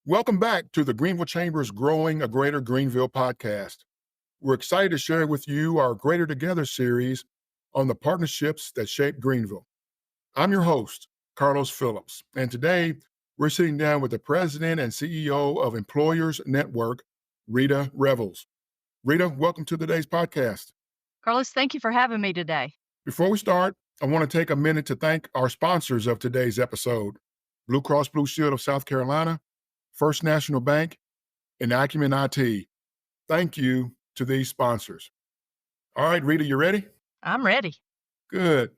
Welcome back to the Greenville Chamber's Growing a Greater Greenville podcast. We're excited to share with you our Greater Together series on the partnerships that shape Greenville. I'm your host, Carlos Phillips, and today we're sitting down with the president and CEO of Employers Network, Rita Revels. Rita, welcome to today's podcast. Carlos, thank you for having me today. Before we start, I want to take a minute to thank our sponsors of today's episode, Blue Cross Blue Shield of South Carolina, First National Bank, and Acumen IT. Thank you to these sponsors. All right, Rita, you ready? I'm ready. Good.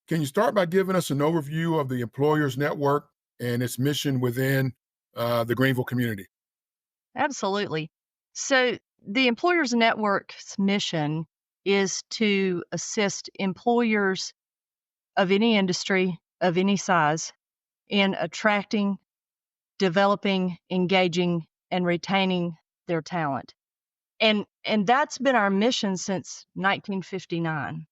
Can you start by giving us an overview of the Employers Network and its mission within the Greenville community? Absolutely. So the Employers Network's mission is to assist employers of any industry, of any size, in attracting, developing, engaging, and retaining their talent. And that's been our mission since 1959.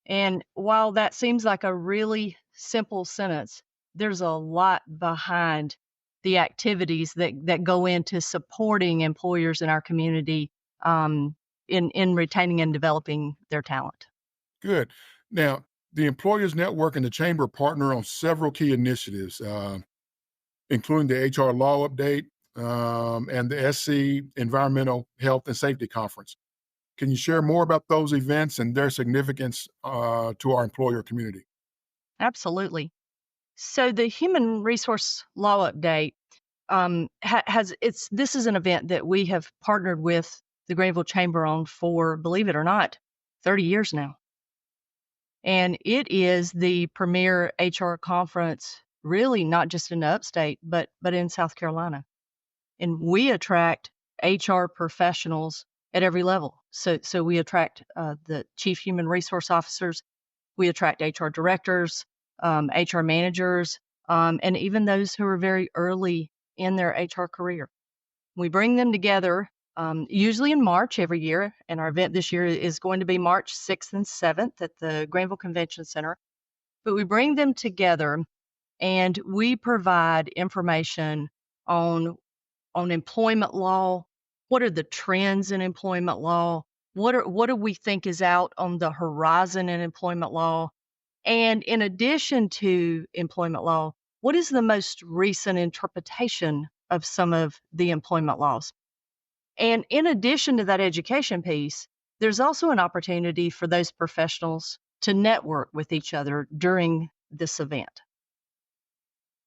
And while that seems like a really simple sentence, there's a lot behind the activities that go into supporting employers in our community in retaining and developing their talent. Good. Now, the Employers Network and the Chamber partner on several key initiatives, including the HR Law Update and the SC Environmental Health and Safety Conference. Can you share more about those events and their significance to our employer community? Absolutely. So the Human Resource Law Update this is an event that we have partnered with the Greenville Chamber on for, believe it or not, 30 years now. And it is the premier HR conference, really not just in the upstate, but in South Carolina. And we attract HR professionals at every level. So we attract the chief human resource officers, we attract HR directors, HR managers, and even those who are very early in their HR career. We bring them together usually in March every year, and our event this year is going to be March 6th and 7th at the Greenville Convention Center. But we bring them together and we provide information on employment law. What are the trends in employment law? What do we think is out on the horizon in employment law? And in addition to employment law, what is the most recent interpretation of some of the employment laws? And in addition to that education piece, there's also an opportunity for those professionals to network with each other during this event.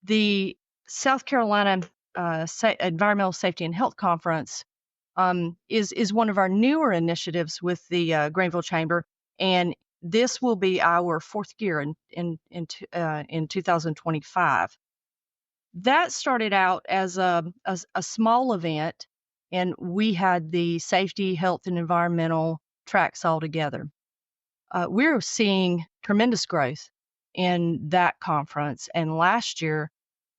The South Carolina Environmental Safety and Health Conference is one of our newer initiatives with the Greenville Chamber, and this will be our fourth year in 2025. That started out as a small event, and we had the safety, health, and environmental tracks all together. We're seeing tremendous growth in that conference, and last year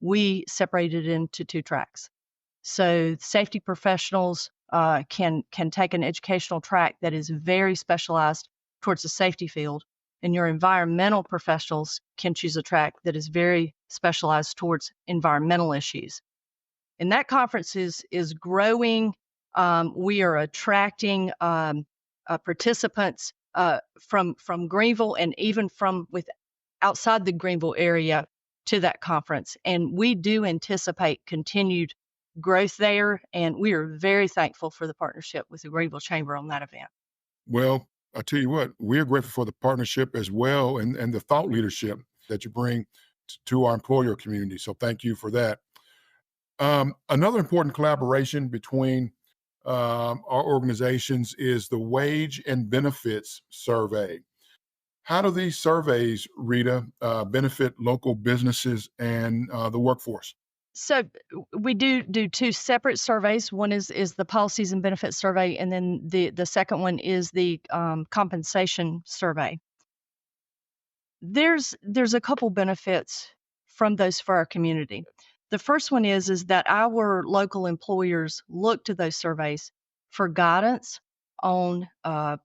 we separated it into two tracks. So safety professionals can take an educational track that is very specialized towards the safety field, and your environmental professionals can choose a track that is very specialized towards environmental issues. And that conference is growing. We are attracting participants from Greenville and even from outside the Greenville area to that conference. And we do anticipate continued growth there, and we are very thankful for the partnership with the Greenville Chamber on that event. Well, I'll tell you what, we're grateful for the partnership as well and the thought leadership that you bring to our employer community. So thank you for that. Another important collaboration between our organizations is the Wage and Benefits Survey. How do these surveys, Rita, benefit local businesses and the workforce? So we do two separate surveys. One is the policies and benefits survey, and then the second one is the compensation survey. There's a couple benefits from those for our community. The first one is that our local employers look to those surveys for guidance on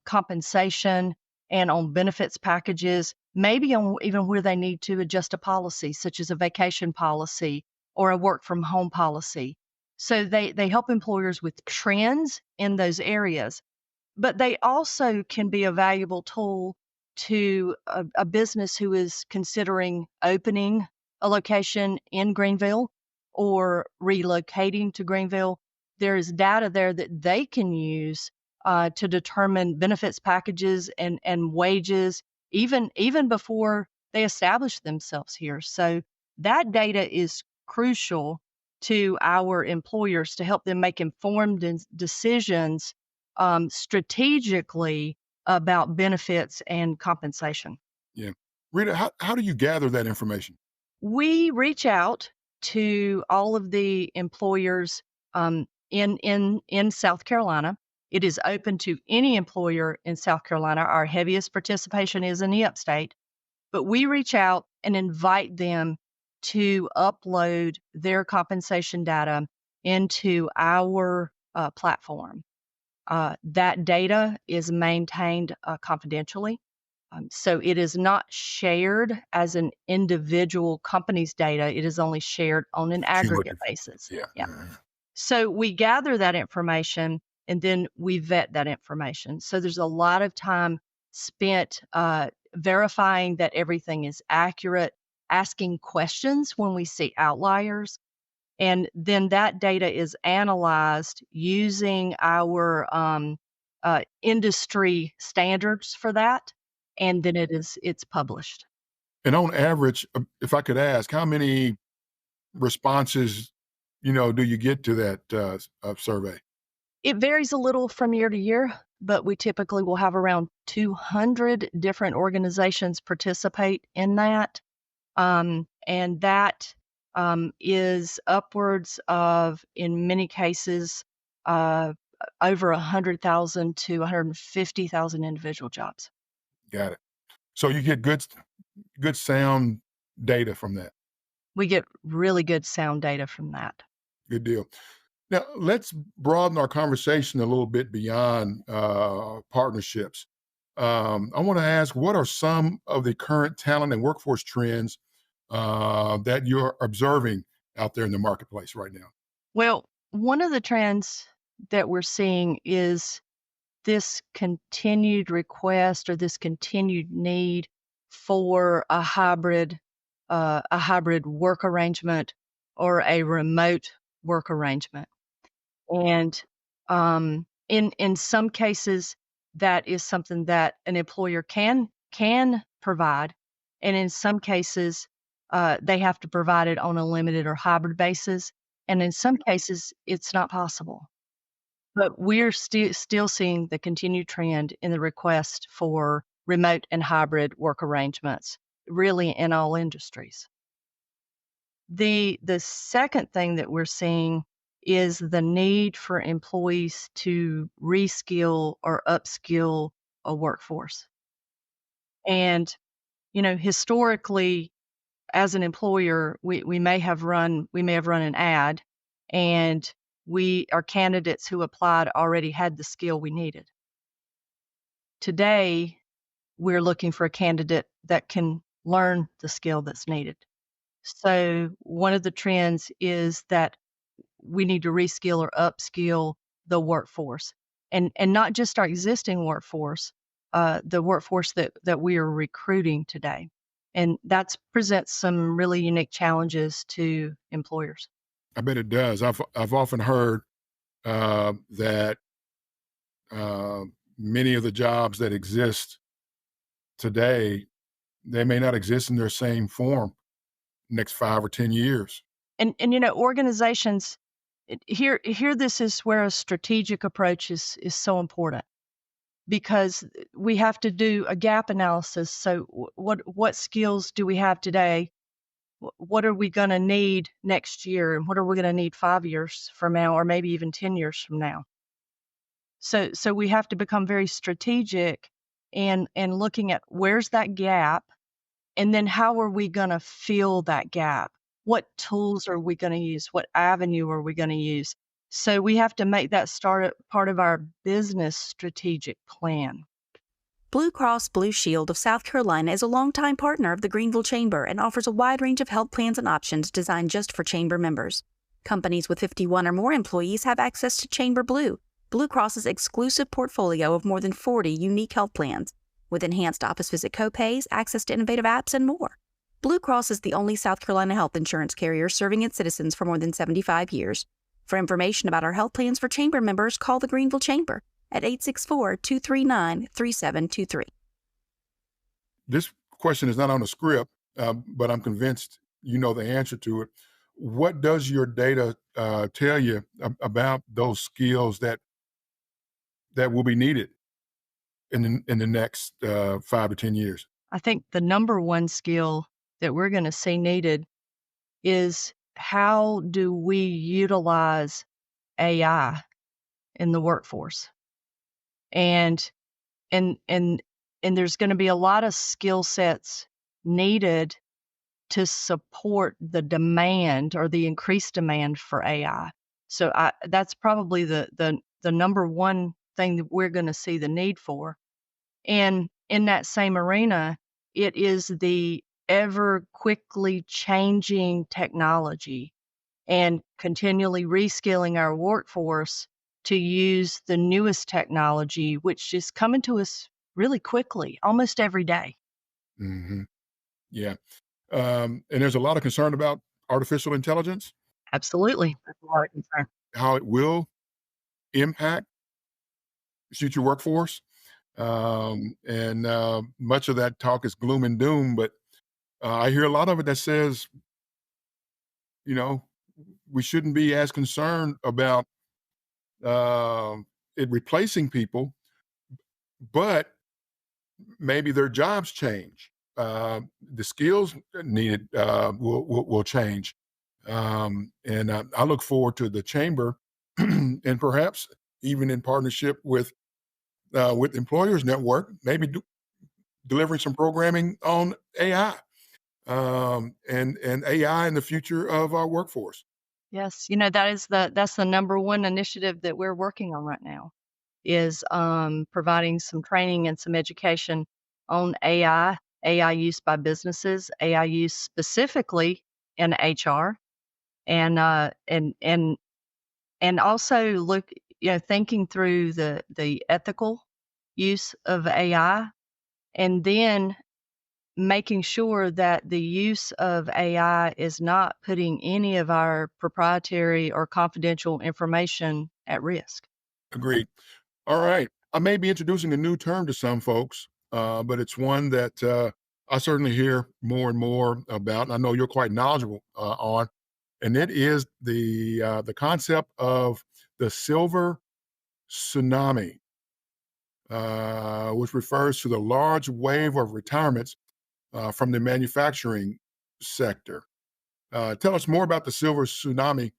compensation and on benefits packages, maybe on even where they need to adjust a policy, such as a vacation policy or a work from home policy. So they help employers with trends in those areas, but they also can be a valuable tool to a business who is considering opening a location in Greenville or relocating to Greenville. There is data there that they can use to determine benefits packages and wages, even before they establish themselves here. So that data is crucial to our employers to help them make informed decisions strategically about benefits and compensation. Yeah. Rita, how do you gather that information? We reach out to all of the employers in South Carolina. It is open to any employer in South Carolina. Our heaviest participation is in the upstate, but we reach out and invite them to upload their compensation data into our platform. That data is maintained confidentially. So it is not shared as an individual company's data. It is only shared on an aggregate Cumulative. basis. Yeah. Yeah. So we gather that information and then we vet that information. So there's a lot of time spent verifying that everything is accurate, asking questions when we see outliers, and then that data is analyzed using our industry standards for that, and then it's published. And on average, if I could ask, how many responses, do you get to that survey? It varies a little from year to year, but we typically will have around 200 different organizations participate in that. And that is upwards of, in many cases, uh, over 100,000 to 150,000 individual jobs. Got it. So you get good sound data from that. We get really good sound data from that. Good deal. Now let's broaden our conversation a little bit beyond partnerships. I want to ask, what are some of the current talent and workforce trends that you're observing out there in the marketplace right now? Well, one of the trends that we're seeing is this continued request or this continued need for a hybrid work arrangement or a remote work arrangement. And in some cases, that is something that an employer can provide, and in some cases, they have to provide it on a limited or hybrid basis, and in some cases, it's not possible. But we're still seeing the continued trend in the request for remote and hybrid work arrangements, really in all industries. The second thing that we're seeing is the need for employees to reskill or upskill a workforce. And, historically, as an employer, we may have run an ad, and our candidates who applied already had the skill we needed. Today, we're looking for a candidate that can learn the skill that's needed. So one of the trends is that we need to reskill or upskill the workforce, and not just our existing workforce, the workforce that we are recruiting today. And that presents some really unique challenges to employers. I bet it does. I've often heard that uh, many of the jobs that exist today, they may not exist in their same form next 5 or 10 years. And organizations here this is where a strategic approach is so important, because we have to do a gap analysis. So what skills do we have today? What are we going to need next year, and what are we going to need 5 years from now, or maybe even 10 years from now? So we have to become very strategic and looking at where's that gap, and then how are we going to fill that gap? What tools are we going to use? What avenue are we going to use? So we have to make that part of our business strategic plan. Blue Cross Blue Shield of South Carolina is a longtime partner of the Greenville Chamber and offers a wide range of health plans and options designed just for Chamber members. Companies with 51 or more employees have access to Chamber Blue, Blue Cross's exclusive portfolio of more than 40 unique health plans, with enhanced office visit copays, access to innovative apps, and more. Blue Cross is the only South Carolina health insurance carrier serving its citizens for more than 75 years. For information about our health plans for Chamber members, call the Greenville Chamber at 864-239-3723. This question is not on the script, but I'm convinced you know the answer to it. What does your data tell you about those skills that will be needed in the next 5 to 10 years? I think the number one skill that we're going to see needed is how do we utilize AI in the workforce? And there's going to be a lot of skill sets needed to support the demand or the increased demand for AI. So that's probably the number one thing that we're going to see the need for. And in that same arena, it is the ever quickly changing technology and continually reskilling our workforce to use the newest technology, which is coming to us really quickly, almost every day. Mm-hmm. Yeah. And there's a lot of concern about artificial intelligence, Absolutely. That's a lot of concern. how it will impact future workforce. And much of that talk is gloom and doom, but I hear a lot of it that says, you know, we shouldn't be as concerned about it replacing people, but maybe their jobs change. The skills needed will change. And I look forward to the chamber and perhaps even in partnership with Employers Network, maybe delivering some programming on AI and AI in the future of our workforce. Yes, that's the number one initiative that we're working on right now is providing some training and some education on AI use by businesses, AI use specifically in HR, and also thinking through the ethical use of AI, and then making sure that the use of AI is not putting any of our proprietary or confidential information at risk. Agreed. All right. I may be introducing a new term to some folks, but it's one that I certainly hear more and more about, and I know you're quite knowledgeable on, and it is the concept of the silver tsunami, which refers to the large wave of retirements from the manufacturing sector. Tell us more about the silver tsunami,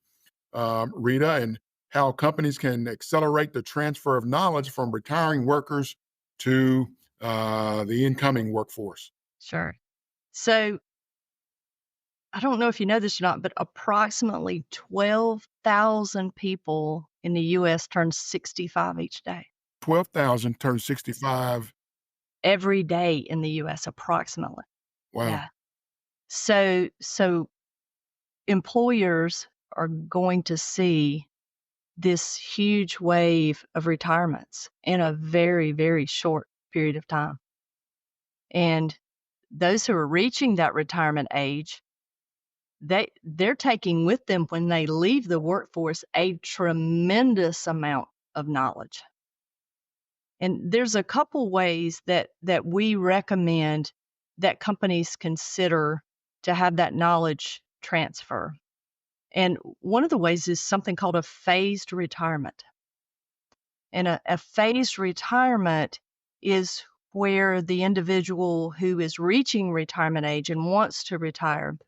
Rita, and how companies can accelerate the transfer of knowledge from retiring workers to the incoming workforce. Sure. So I don't know if you know this or not, but approximately 12,000 people in the US turn 65 each day. 12,000 turn 65. Every day in the US, approximately. Wow. Yeah. So employers are going to see this huge wave of retirements in a very, very short period of time. And those who are reaching that retirement age, they're taking with them when they leave the workforce a tremendous amount of knowledge. And there's a couple ways that we recommend that companies consider to have that knowledge transfer. And one of the ways is something called a phased retirement. And a phased retirement is where the individual who is reaching retirement age and wants to retire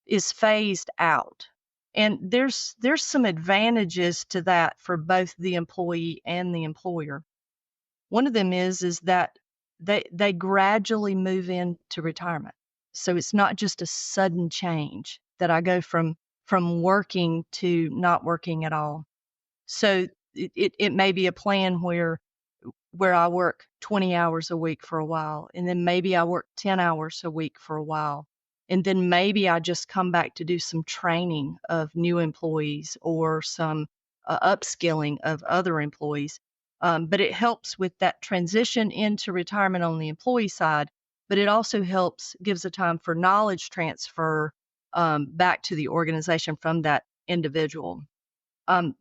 is phased out. And there's some advantages to that for both the employee and the employer. One of them is that they gradually move into retirement. So it's not just a sudden change that I go from working to not working at all. So it may be a plan where where I work 20 hours a week for a while, and then maybe I work 10 hours a week for a while. And then maybe I just come back to do some training of new employees or some upskilling of other employees. But it helps with that transition into retirement on the employee side, but it also gives a time for knowledge transfer back to the organization from that individual.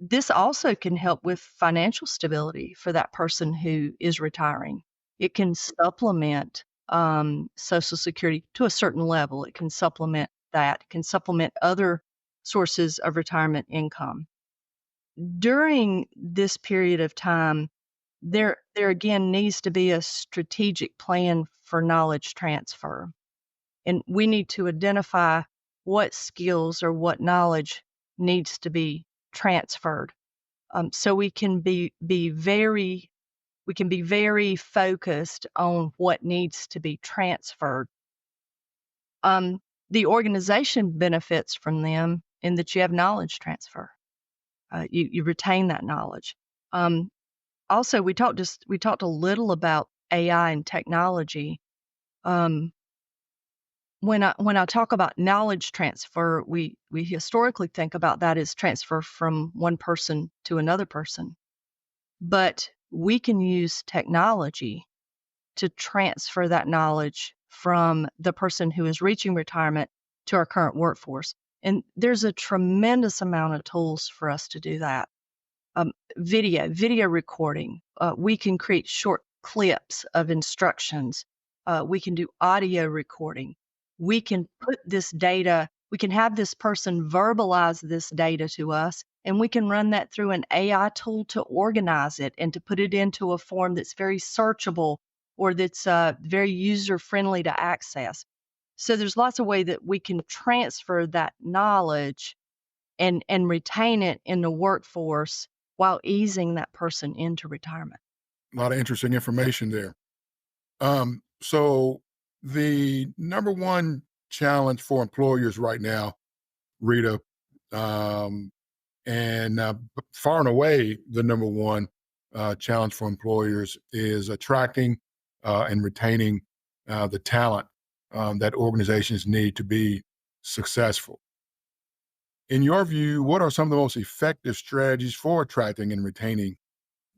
This also can help with financial stability for that person who is retiring. It can supplement Social Security to a certain level. It can supplement that, it can supplement other sources of retirement income. During this period of time, there again needs to be a strategic plan for knowledge transfer. And we need to identify what skills or what knowledge needs to be transferred. So we can be very focused on what needs to be transferred. The organization benefits from them in that you have knowledge transfer. You retain that knowledge. Also, we talked a little about AI and technology. When I talk about knowledge transfer, we historically think about that as transfer from one person to another person. But we can use technology to transfer that knowledge from the person who is reaching retirement to our current workforce. And there's a tremendous amount of tools for us to do that. Video recording. We can create short clips of instructions. We can do audio recording. We can put this data, we can have this person verbalize this data to us, and we can run that through an AI tool to organize it and to put it into a form that's very searchable or that's very user-friendly to access. So there's lots of ways that we can transfer that knowledge and retain it in the workforce while easing that person into retirement. A lot of interesting information there. So the number one challenge for employers right now, Rita, and far and away the number one challenge for employers is attracting and retaining the talent that organizations need to be successful. In your view, what are some of the most effective strategies for attracting and retaining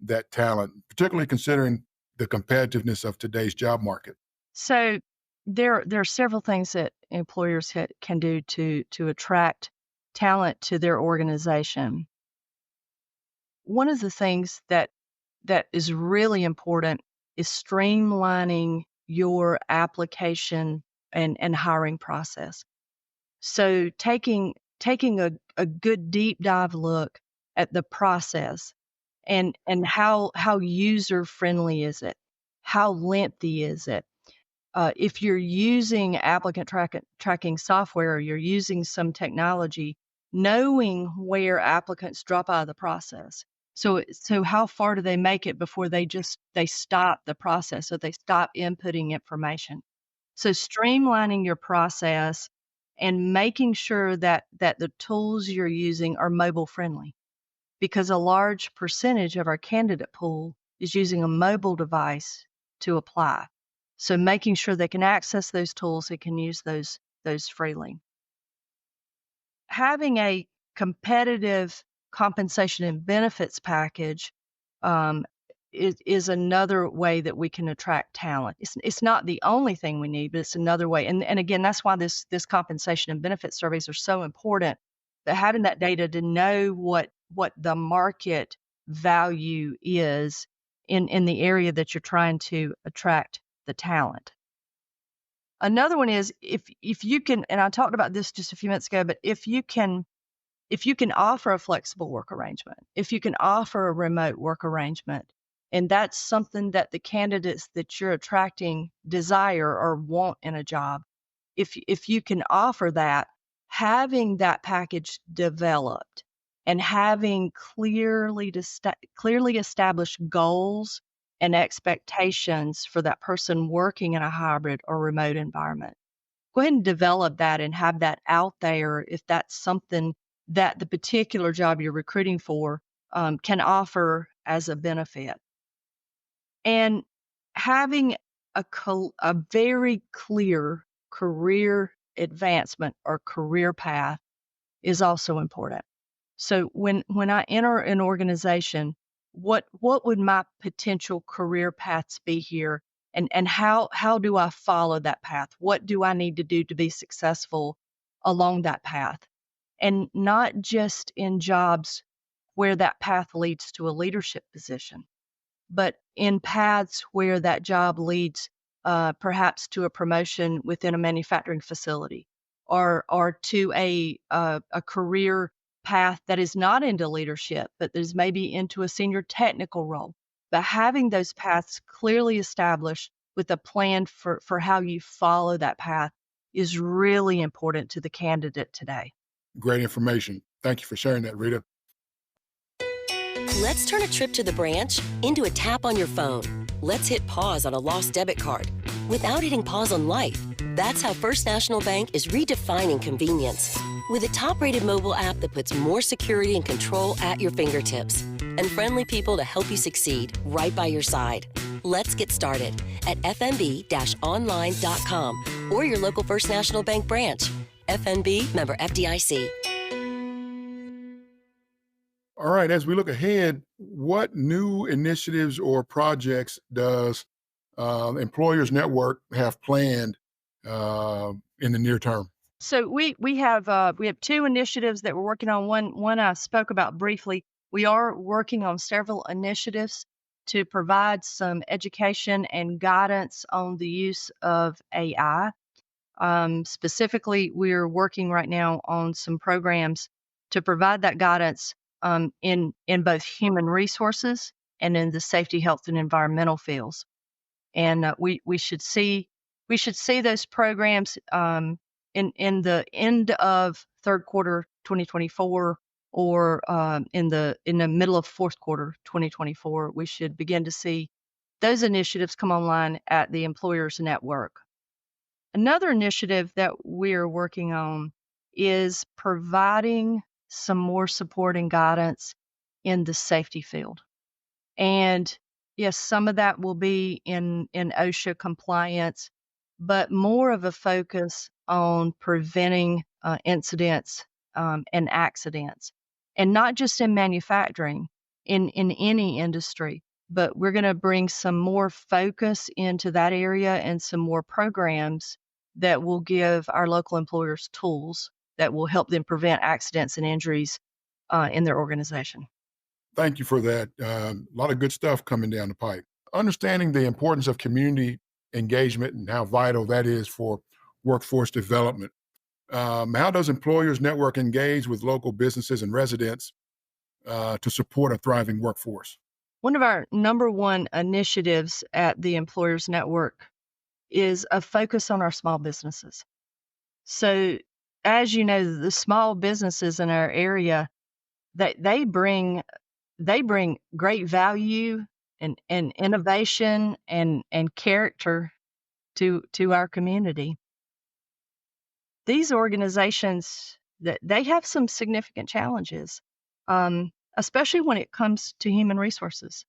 that talent, particularly considering the competitiveness of today's job market? So there are several things that employers can do to attract talent to their organization. One of the things that is really important is streamlining your application and hiring process. So taking a good deep dive look at the process and how user friendly is it? How lengthy is it? If you're using applicant tracking software or you're using some technology, knowing where applicants drop out of the process. So how far do they make it before they stop the process, so they stop inputting information? So streamlining your process and making sure that the tools you're using are mobile friendly, because a large percentage of our candidate pool is using a mobile device to apply. So making sure they can access those tools, they can use those freely. Having a competitive compensation and benefits package is another way that we can attract talent. It's not the only thing we need, but it's another way. And again, that's why this compensation and benefit surveys are so important. But having that data to know what the market value is in the area that you're trying to attract the talent. Another one is if you can, and I talked about this just a few minutes ago, but if you can offer a flexible work arrangement, if you can offer a remote work arrangement, and that's something that the candidates that you're attracting desire or want in a job, if you can offer that, having that package developed and having clearly established goals and expectations for that person working in a hybrid or remote environment. Go ahead and develop that and have that out there if that's something that the particular job you're recruiting for can offer as a benefit. And having a very clear career advancement or career path is also important. So when I enter an organization, what would my potential career paths be here? And how do I follow that path? What do I need to do to be successful along that path? And not just in jobs where that path leads to a leadership position, but in paths where that job leads perhaps to a promotion within a manufacturing facility, or to a career path that is not into leadership, but is maybe into a senior technical role. But having those paths clearly established with a plan for how you follow that path is really important to the candidate today. Great information. Thank you for sharing that, Rita. Let's turn a trip to the branch into a tap on your phone. Let's hit pause on a lost debit card without hitting pause on life. That's how First National Bank is redefining convenience. With a top-rated mobile app that puts more security and control at your fingertips, and friendly people to help you succeed right by your side. Let's get started at fnb-online.com or your local First National Bank branch. FNB, member FDIC. All right, as we look ahead, what new initiatives or projects does Employers Network have planned in the near term? So we have two initiatives that we're working on. One I spoke about briefly. We are working on several initiatives to provide some education and guidance on the use of AI. Specifically, we're working right now on some programs to provide that guidance in both human resources and in the safety, health, and environmental fields. And we should see those programs in the end of third quarter 2024, or in the middle of fourth quarter 2024. We should begin to see those initiatives come online at the Employers Network. Another initiative that we're working on is providing some more support and guidance in the safety field. And yes, some of that will be in OSHA compliance, but more of a focus on preventing incidents and accidents, and not just in manufacturing, in any industry. But we're going to bring some more focus into that area and some more programs that will give our local employers tools that will help them prevent accidents and injuries in their organization. Thank you for that. A lot of good stuff coming down the pipe. Understanding the importance of community engagement and how vital that is for workforce development. How does Employers Network engage with local businesses and residents to support a thriving workforce? One of our number one initiatives at the Employers Network is a focus on our small businesses. So, as you know, the small businesses in our area, they bring great value and innovation and character to our community. These organizations, that they have some significant challenges, especially when it comes to human resources.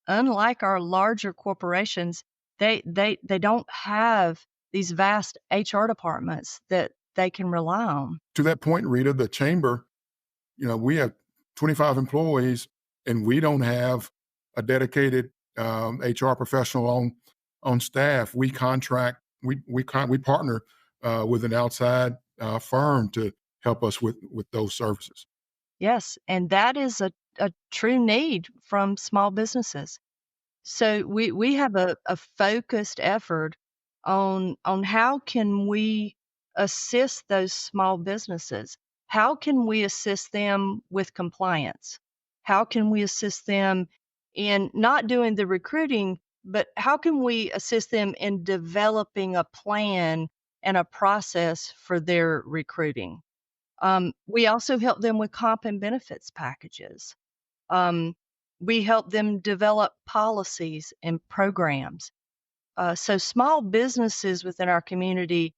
Unlike our larger corporations, they don't have these vast HR departments that they can rely on. To that point, Rita, the chamber, we have 25 employees, and we don't have a dedicated HR professional on staff. We contract, we partner with an outside firm to help us with those services. Yes, and that is a true need from small businesses. So we have a focused effort on how can we assist those small businesses? How can we assist them with compliance? How can we assist them in not doing the recruiting, but how can we assist them in developing a plan and a process for their recruiting? We also help them with comp and benefits packages. We help them develop policies and programs. So small businesses within our community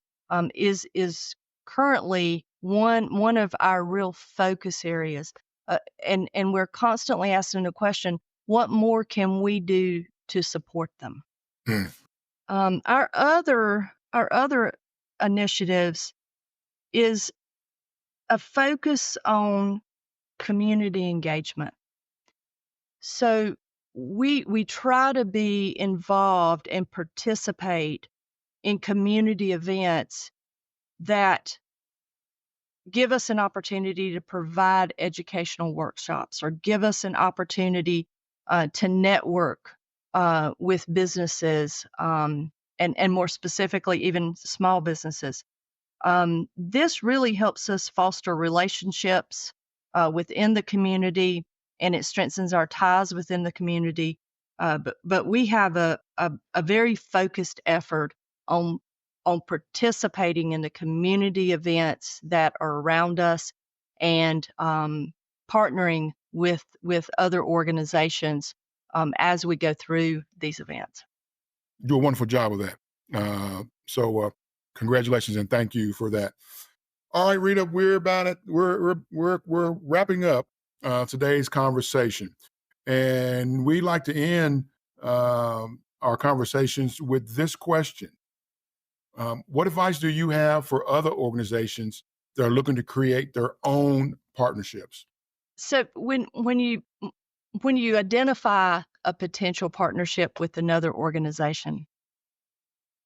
is currently one of our real focus areas, and we're constantly asking the question: what more can we do to support them? Hmm. Our other initiatives is a focus on community engagement. So we try to be involved and participate in community events that give us an opportunity to provide educational workshops or give us an opportunity to network with businesses, and more specifically, even small businesses. This really helps us foster relationships within the community, and it strengthens our ties within the community. But we have a very focused effort on participating in the community events that are around us, and partnering with other organizations as we go through these events. You do a wonderful job of that. So congratulations and thank you for that. All right, Rita, we're about it. We're wrapping up today's conversation, and we like to end our conversations with this question: what advice do you have for other organizations that are looking to create their own partnerships? So when you identify a potential partnership with another organization,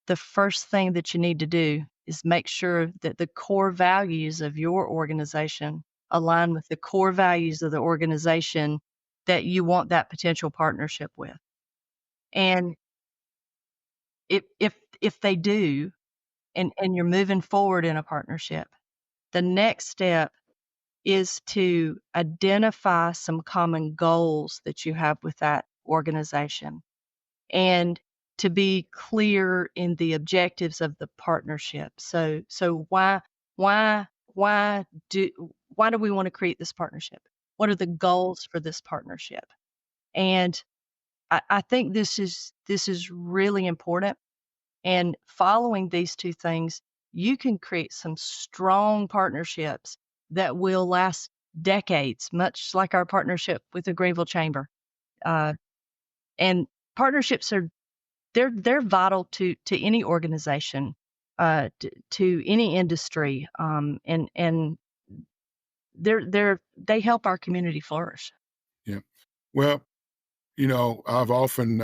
the first thing that you need to do is make sure that the core values of your organization align with the core values of the organization that you want that potential partnership with. And if they do, and you're moving forward in a partnership, the next step is to identify some common goals that you have with that organization, and to be clear in the objectives of the partnership. So why why do why do we want to create this partnership? What are the goals for this partnership? And I think this is really important. And following these two things, you can create some strong partnerships that will last decades, much like our partnership with the Greenville Chamber. Uh, and partnerships are they're vital to any organization, to any industry, and they help our community flourish. Yeah. Well, I've often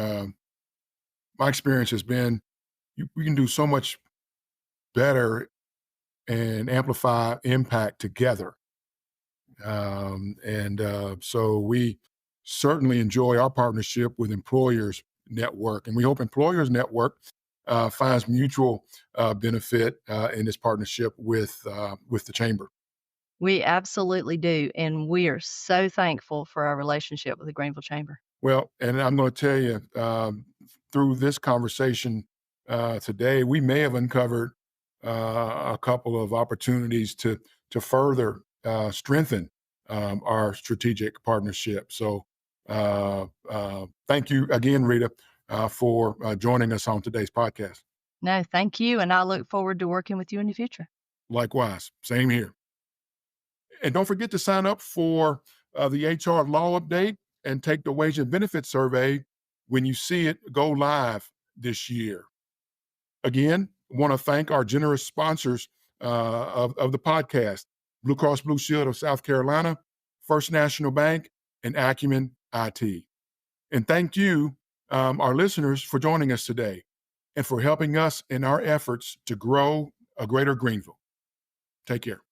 my experience has been we can do so much better and amplify impact together. And so we certainly enjoy our partnership with Employers Network, and we hope Employers Network finds mutual benefit in this partnership with the chamber. We absolutely do, and we are so thankful for our relationship with the Greenville Chamber. Well, and I'm going to tell you, through this conversation today, we may have uncovered a couple of opportunities to further strengthen our strategic partnership. So, thank you again, Rita, for joining us on today's podcast. No, thank you, and I look forward to working with you in the future. Likewise, same here. And don't forget to sign up for the HR Law Update and take the Wage and Benefit Survey when you see it go live this year. Again, want to thank our generous sponsors of the podcast: Blue Cross Blue Shield of South Carolina, First National Bank, and Acumen IT. And thank you, our listeners, for joining us today and for helping us in our efforts to grow a greater Greenville. Take care.